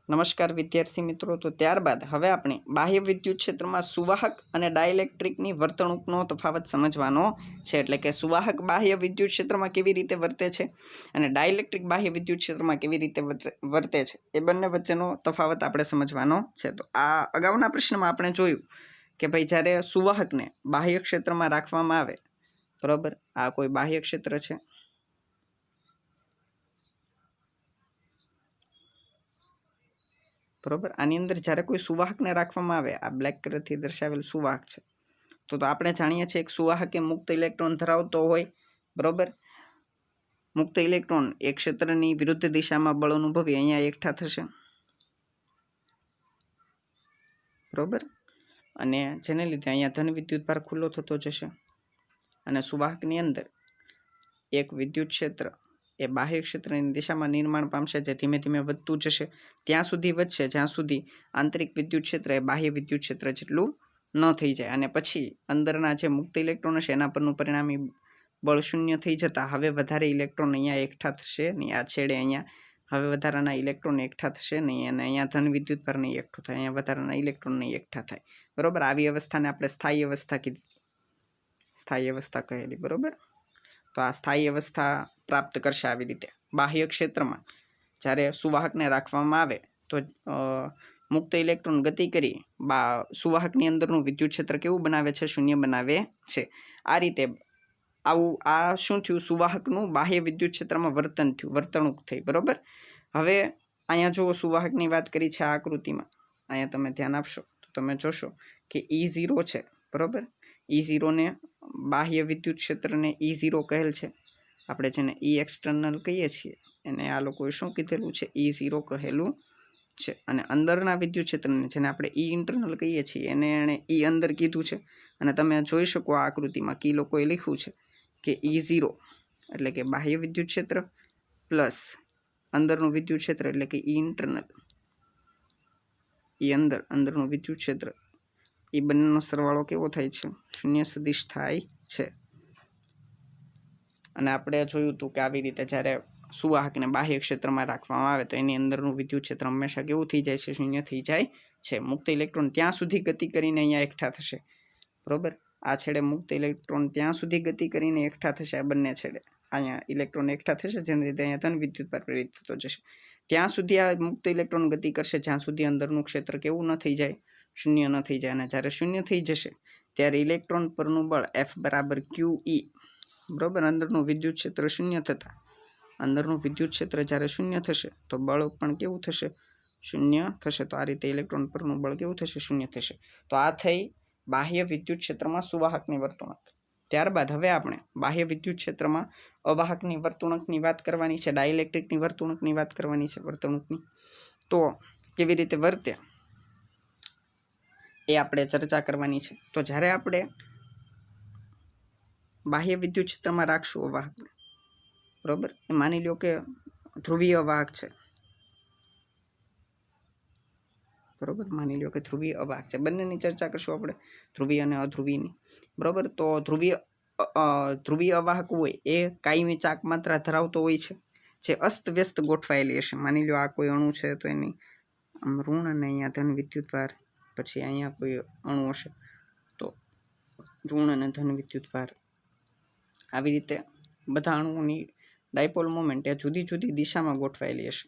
નમસ્કાર વિદ્યાર્થી મિત્રો। તો ત્યારબાદ હવે આપણે બાહ્ય વિદ્યુત ક્ષેત્રમાં સુવાહક અને ડાઇલેક્ટ્રિકની વર્તણૂકનો તફાવત સમજવાનો છે। એટલે કે સુવાહક બાહ્ય વિદ્યુત ક્ષેત્રમાં કેવી રીતે વર્તે છે અને ડાઇલેક્ટ્રિક બાહ્ય વિદ્યુત ક્ષેત્રમાં કેવી રીતે વર્તે છે એ બંને વચ્ચેનો તફાવત આપણે સમજવાનો છે। તો આ અગાઉના પ્રશ્નમાં આપણે જોયું કે ભાઈ જ્યારે સુવાહકને બાહ્ય ક્ષેત્રમાં રાખવામાં આવે, બરાબર, આ કોઈ બાહ્ય ક્ષેત્ર છે, બરોબર। આની અંદર જ્યારે કોઈ સુવાહકને રાખવામાં આવે, આ બ્લેક કલરથી દર્શાવેલ સુવાહક છે, તો આપણે જાણીએ છીએ કે સુવાહક એ મુક્ત ઇલેક્ટ્રોન ધરાવતો હોય, બરોબર। મુક્ત ઇલેક્ટ્રોન એક ક્ષેત્રની વિરુદ્ધ દિશામાં બળ અનુભવી અહીંયા એકઠા થશે, બરોબર, અને જેને લીધે અહીંયા ધન વિદ્યુતભાર ખુલ્લો થતો જશે અને સુવાહકની અંદર એક વિદ્યુત ક્ષેત્ર એ બાહ્ય ક્ષેત્રની દિશામાં નિર્માણ પામશે, જે ધીમે ધીમે વધતું જશે, ત્યાં સુધી વધશે જ્યાં સુધી આંતરિક વિદ્યુત ક્ષેત્ર એ બાહ્ય વિદ્યુત ક્ષેત્ર જેટલું ન થઈ જાય, અને પછી અંદરના જે મુક્ત ઇલેક્ટ્રોન હશે એના પરનું પરિણામી બળ શૂન્ય થઈ જતા હવે વધારે ઇલેક્ટ્રોન અહીંયા એકઠા થશે નહીં, આ છેડે અહીંયા હવે વધારાના ઇલેક્ટ્રોન એકઠા થશે નહીં, અને અહીંયા ધન વિદ્યુતભાર નહીં એકઠું થાય, અહીંયા વધારાના ઇલેક્ટ્રોન નહીં એકઠા થાય, બરોબર। આવી અવસ્થાને આપણે સ્થાયી અવસ્થા કીધી, સ્થાયી અવસ્થા કહેલી, બરોબર। તો આ સ્થાયી અવસ્થા પ્રાપ્ત કરશે આવી રીતે બાહ્ય ક્ષેત્રમાં જ્યારે સુવાહકને રાખવામાં આવે તો મુક્ત ઇલેક્ટ્રોન ગતિ કરી સુવાહકની અંદરનું વિદ્યુત ક્ષેત્ર કેવું બનાવે છે? શૂન્ય બનાવે છે। આ રીતે આવું આ શું થયું? સુવાહકનું બાહ્ય વિદ્યુત ક્ષેત્રમાં વર્તન થયું, વર્તણૂક થઈ, બરોબર। હવે અહીંયા જો સુવાહકની વાત કરી છે આ આકૃતિમાં, અહીંયા તમે ધ્યાન આપશો તો તમે જોશો કે E0 છે, બરોબર। E0 ને બાહ્ય વિદ્યુત ક્ષેત્રને E0 કહેલ છે, આપણે જેને E એક્સટર્નલ કહીએ છીએ એને આ લોકોએ શું કીધેલું છે? E0 કહેલું છે। અને અંદરના વિદ્યુત ક્ષેત્રને જેને આપણે E ઇન્ટરનલ કહીએ છીએ એને E અંદર કીધું છે, અને તમે જોઈ શકો આ આકૃતિમાં કે લોકોએ લખ્યું છે કે E0 એટલે કે બાહ્ય વિદ્યુત ક્ષેત્ર પ્લસ અંદરનું વિદ્યુત ક્ષેત્ર એટલે કે E ઇન્ટરનલ, E અંદરનું વિદ્યુત ક્ષેત્ર, એ બંનેનો સરવાળો કેવો થાય છે? શૂન્ય સદિશ થાય છે। અને આપણે જોયું હતું કે આવી રીતે જ્યારે સુવાહકને બાહ્ય ક્ષેત્રમાં રાખવામાં આવે તો એની અંદરનું વિદ્યુત ક્ષેત્ર હંમેશા કેવું થઈ જાય છે? શૂન્ય થઈ જાય છે। મુક્ત ઇલેક્ટ્રોન ત્યાં સુધી ગતિ કરીને અહીંયા એકઠા થશે, બરોબર। આ છેડે મુક્ત ઇલેક્ટ્રોન ત્યાં સુધી ગતિ કરીને એકઠા થશે, આ બંને છેડે અહીંયા ઇલેક્ટ્રોન એકઠા થશે, જેને લીધે અહીંયા ધન વિદ્યુતભાર પ્રેરિત થતો જશે, ત્યાં સુધી આ મુક્ત ઇલેક્ટ્રોન ગતિ કરશે જ્યાં સુધી અંદરનું ક્ષેત્ર કેવું ન થઈ જાય? શૂન્ય ન થઈ જાય। અને જ્યારે શૂન્ય થઈ જશે ત્યારે ઇલેક્ટ્રોન પરનું બળ F બરાબર QE, બરોબર। અંદરનું વિદ્યુત ક્ષેત્ર શૂન્ય થતા અંદરનું વિદ્યુત ક્ષેત્ર જ્યારે શૂન્ય થશે તો બળ પણ કેવું થશે? શૂન્ય થશે। તો આ રીતે ઇલેક્ટ્રોન પરનું બળ કેવું થશે? શૂન્ય થશે। તો આ થઈ બાહ્ય વિદ્યુત ક્ષેત્રમાં સુવાહકની વર્તણૂક। ત્યારબાદ હવે આપણે બાહ્ય વિદ્યુત ક્ષેત્રમાં અવાહકની વર્તણૂકની વાત કરવાની છે, ડાઇલેક્ટ્રિકની વર્તણૂકની વાત કરવાની છે, વર્તણૂકની તો કેવી રીતે વર્તે એ આપણે ચર્ચા કરવાની છે। તો જ્યારે આપણે બાહ્ય વિદ્યુત ક્ષેત્રમાં રાખશું અવાહકને, બરોબર, એ માની લો કે ધ્રુવીય અવાહક છે, બરોબર, માની લો કે ધ્રુવીય અવાહક છે, બંનેની ચર્ચા કરશું આપણે, ધ્રુવીય અને અધ્રુવીયની, બરોબર। તો ધ્રુવીય અવાહક હોય એ કાયમી ચાક માત્રા ધરાવતો હોય છે, જે અસ્તવ્યસ્ત ગોઠવાયેલી હશે। માની લો આ કોઈ અણુ છે તો એની આમ ઋણ અને અહીંયા ધન વિદ્યુતભાર, પછી અહીંયા કોઈ અણુ હશે તો ઋણ અને ધન વિદ્યુતભાર, આવી રીતે બધા અણુઓની ડાયપોલ મોમેન્ટ એ જુદી જુદી દિશામાં ગોઠવાયેલી હશે।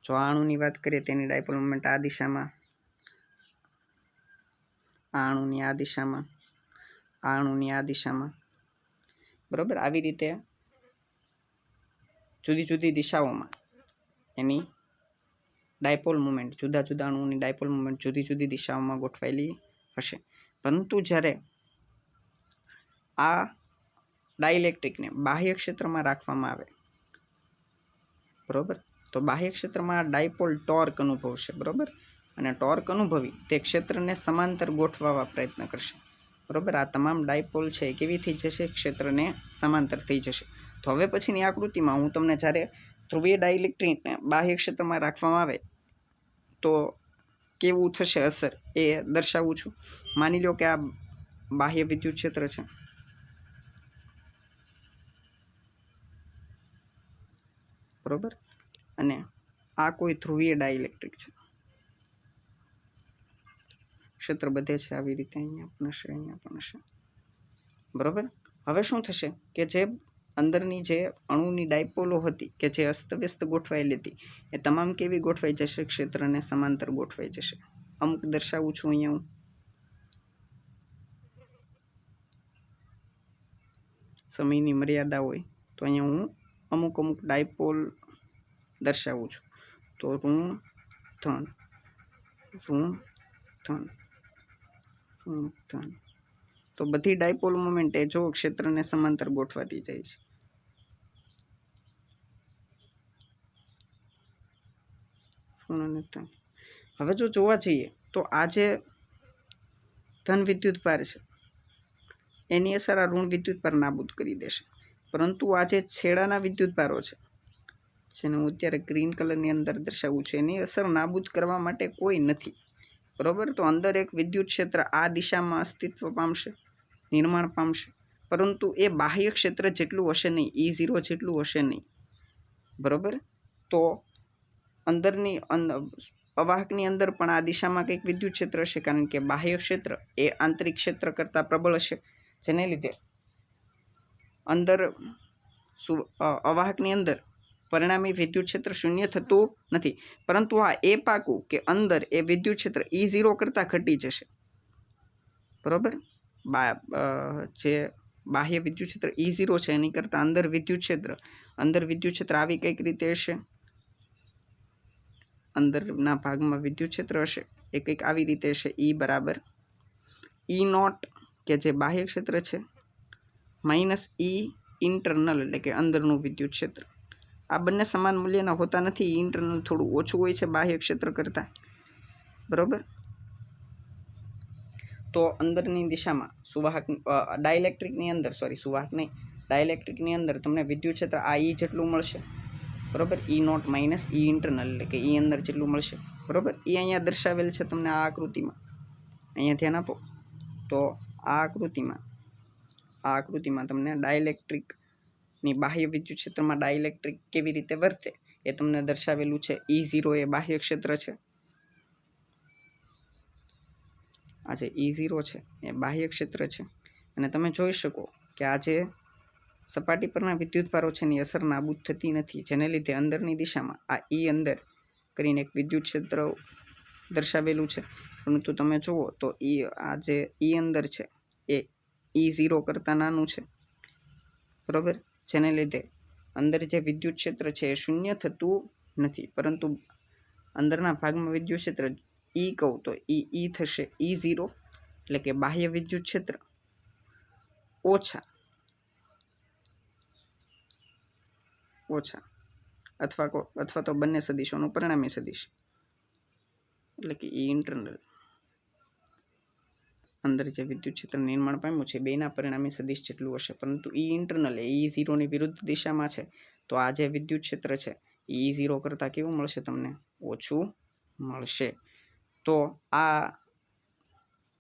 જો આ અણુની વાત કરીએ તેની ડાયપોલ મોમેન્ટ આ દિશામાં, આ અણુની આ દિશામાં, આ અણુની આ દિશામાં, બરોબર। આવી રીતે જુદી જુદી દિશાઓમાં એની ડાયપોલ મોમેન્ટ, જુદા જુદા અણુઓની ડાયપોલ મોમેન્ટ જુદી જુદી દિશાઓમાં ગોઠવાયેલી હશે। પરંતુ જ્યારે આ ડાઇલેક્ટ્રિકને બાહ્ય ક્ષેત્રમાં રાખવામાં આવે, બરોબર, તો બાહ્ય ક્ષેત્રમાં ડાયપોલ ટોર્ક અનુભવશે, બરોબર, અને ટોર્ક અનુભવી તે ક્ષેત્રને સમાંતર ગોઠવવા પ્રયત્ન કરશે, બરોબર। આ તમામ ડાયપોલ છે કેવી થઈ જશે? ક્ષેત્રને સમાંતર થઈ જશે। તો હવે પછીની આકૃતિમાં હું તમને જ્યારે ધ્રુવીય ડાઇલેક્ટ્રિકને બાહ્ય ક્ષેત્રમાં રાખવામાં આવે તો કેવું થશે અસર એ દર્શાવું છું। માની લો કે આ બાહ્ય વિદ્યુત ક્ષેત્ર છે, બરોબર, અને આ કોઈ ધ્રુવીય ડાઇલેક્ટ્રિક છે, ક્ષેત્ર બધે છે આવી રીતે, અહીંયા પણ હશે, અહીંયા પણ હશે, બરોબર. હવે શું થશે કે જે અંદરની જે અણુની ડાયપોલો હતી કે જે અસ્તવ્યસ્ત ગોઠવાયેલી હતી એ તમામ કેવી ગોઠવાઈ જશે? ક્ષેત્રને સમાંતર ગોઠવાઈ જશે. અમુક દર્શાવું છું અહીંયા હું, સમયની મર્યાદા હોય તો અહીંયા હું અમુક અમુક ડાયપોલ દર્શાવું છું. તો ઋણ ધન, ઋણ ધન, ઋણ ધન, તો બધી ડાયપોલ મોમેન્ટ એ જો ક્ષેત્રને સમાંતર ગોઠવાતી જાય છે. હવે જો જોવા જઈએ તો આ જે ધન વિદ્યુત ભાર છે એની અસર આ ઋણ વિદ્યુત ભાર નાબૂદ કરી દેશે. પરંતુ આ જે છેડાના વિદ્યુત ભારો છે જેને હું અત્યારે ગ્રીન કલરની અંદર દર્શાવું છું એની અસર નાબૂદ કરવા માટે કોઈ નથી, બરોબર. તો અંદર એક વિદ્યુત ક્ષેત્ર આ દિશામાં અસ્તિત્વ પામશે, નિર્માણ પામશે, પરંતુ એ બાહ્ય ક્ષેત્ર જેટલું હશે નહીં, E0 જેટલું હશે નહીં, બરોબર. તો અંદરની અવાહકની અંદર પણ આ દિશામાં કંઈક વિદ્યુત ક્ષેત્ર હશે, કારણ કે બાહ્ય ક્ષેત્ર એ આંતરિક ક્ષેત્ર કરતાં પ્રબળ હશે, જેને લીધે અંદર અવાહકની અંદર પરિણામી વિદ્યુત ક્ષેત્ર શૂન્ય થતું નથી. પરંતુ આ એ પાકું કે અંદર એ વિદ્યુત ક્ષેત્ર E0 કરતાં ઘટી જશે, બરોબર. જે બાહ્ય વિદ્યુત ક્ષેત્ર E0 છે એની કરતાં અંદર વિદ્યુત ક્ષેત્ર આવી કઈક રીતે હશે, અંદરના ભાગમાં વિદ્યુત ક્ષેત્ર હશે એ કંઈક આવી રીતે હશે. E બરાબર E0 કે જે બાહ્ય ક્ષેત્ર છે માઇનસ E ઇન્ટરનલ એટલે કે અંદરનું વિદ્યુત ક્ષેત્ર. આ બંને સમાન મૂલ્યના હોતા નથી. E ઇન્ટરનલ થોડું ઓછું હોય છે બાહ્ય ક્ષેત્ર કરતાં, બરોબર. તો અંદરની દિશામાં ડાઇલેક્ટ્રિકની અંદર તમને વિદ્યુત ક્ષેત્ર આ E જેટલું મળશે, બરોબર. E0 માઇનસ E ઇન્ટરનલ એટલે કે E અંદર જેટલું મળશે, બરોબર. એ અહીંયા દર્શાવેલ છે તમને આ આકૃતિમાં, અહીંયા ધ્યાન આપો. તો આ આકૃતિમાં તમને ડાઇલેક્ટ્રિકની બાહ્ય વિદ્યુત ક્ષેત્રમાં ડાઇલેક્ટ્રિક કેવી રીતે વર્તે એ તમને દર્શાવેલું છે. E0 એ બાહ્ય ક્ષેત્ર છે, આ જે E0 છે એ બાહ્ય ક્ષેત્ર છે, અને તમે જોઈ શકો કે આ જે સપાટી પરના વિદ્યુત ભારો છે એની અસર નાબૂદ થતી નથી, જેને લીધે અંદરની દિશામાં આ E અંદર કરીને એક વિદ્યુત ક્ષેત્ર દર્શાવેલું છે. પરંતુ તમે જુઓ તો આ જે E અંદર છે એ E0 કરતાં નાનું છે, બરોબર. જેને લીધે અંદર જે વિદ્યુત ક્ષેત્ર છે એ શૂન્ય થતું નથી, પરંતુ અંદરના ભાગમાં વિદ્યુત ક્ષેત્ર E કહું તો E થશે E0 એટલે કે બાહ્ય વિદ્યુત ક્ષેત્ર ઓછા અથવા તો બંને સદિશોનું પરિણામી સદિશ એટલે કે E ઇન્ટરનલ અંદર જે વિદ્યુત ક્ષેત્ર નિર્માણ પામ્યું છે બેના પરિણામી સદિશ જેટલું હશે. પરંતુ E ઇન્ટરનલ એ E0 ની વિરુદ્ધ દિશામાં છે, તો આ જે વિદ્યુત ક્ષેત્ર છે એ E0 કરતાં કેવું મળશે? તમને ઓછું મળશે. તો આ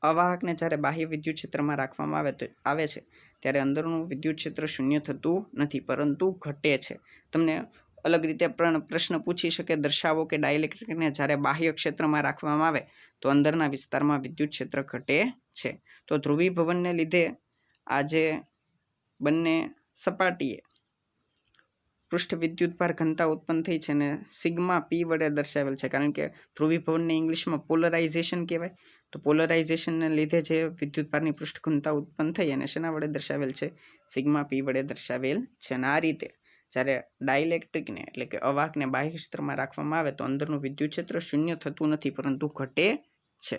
અવાહકને જ્યારે બાહ્ય વિદ્યુત ક્ષેત્રમાં રાખવામાં આવે છે ત્યારે અંદરનું વિદ્યુત ક્ષેત્ર શૂન્ય થતું નથી, પરંતુ ઘટે છે. તમને અલગ રીતે પ્રશ્ન પૂછી શકે, દર્શાવો કે ડાઇલેક્ટ્રિકને જ્યારે બાહ્ય ક્ષેત્રમાં રાખવામાં આવે તો અંદરના વિસ્તારમાં વિદ્યુત ક્ષેત્ર ઘટે છે. તો ધ્રુવીભવનને લીધે આ જે બંને સપાટીએ પૃષ્ઠ વિદ્યુત ભાર ઘનતા ઉત્પન્ન થઈ છે અને સિગ્મા P વડે દર્શાવેલ છે, કારણ કે ધ્રુવીભવનને ઇંગ્લિશમાં પોલરાઇઝેશન કહેવાય. તો પોલરાઇઝેશનને લીધે જે વિદ્યુત ભારની પૃષ્ઠ ઘનતા ઉત્પન્ન થઈ અને શેના વડે દર્શાવેલ છે? સિગ્મા P વડે દર્શાવેલ છે. અને આ રીતે જ્યારે ડાઇલેક્ટ્રિકને એટલે કે અવાહકને બાહ્ય ક્ષેત્રમાં રાખવામાં આવે તો અંદરનું વિદ્યુત ક્ષેત્ર શૂન્ય થતું નથી, પરંતુ ઘટે છે.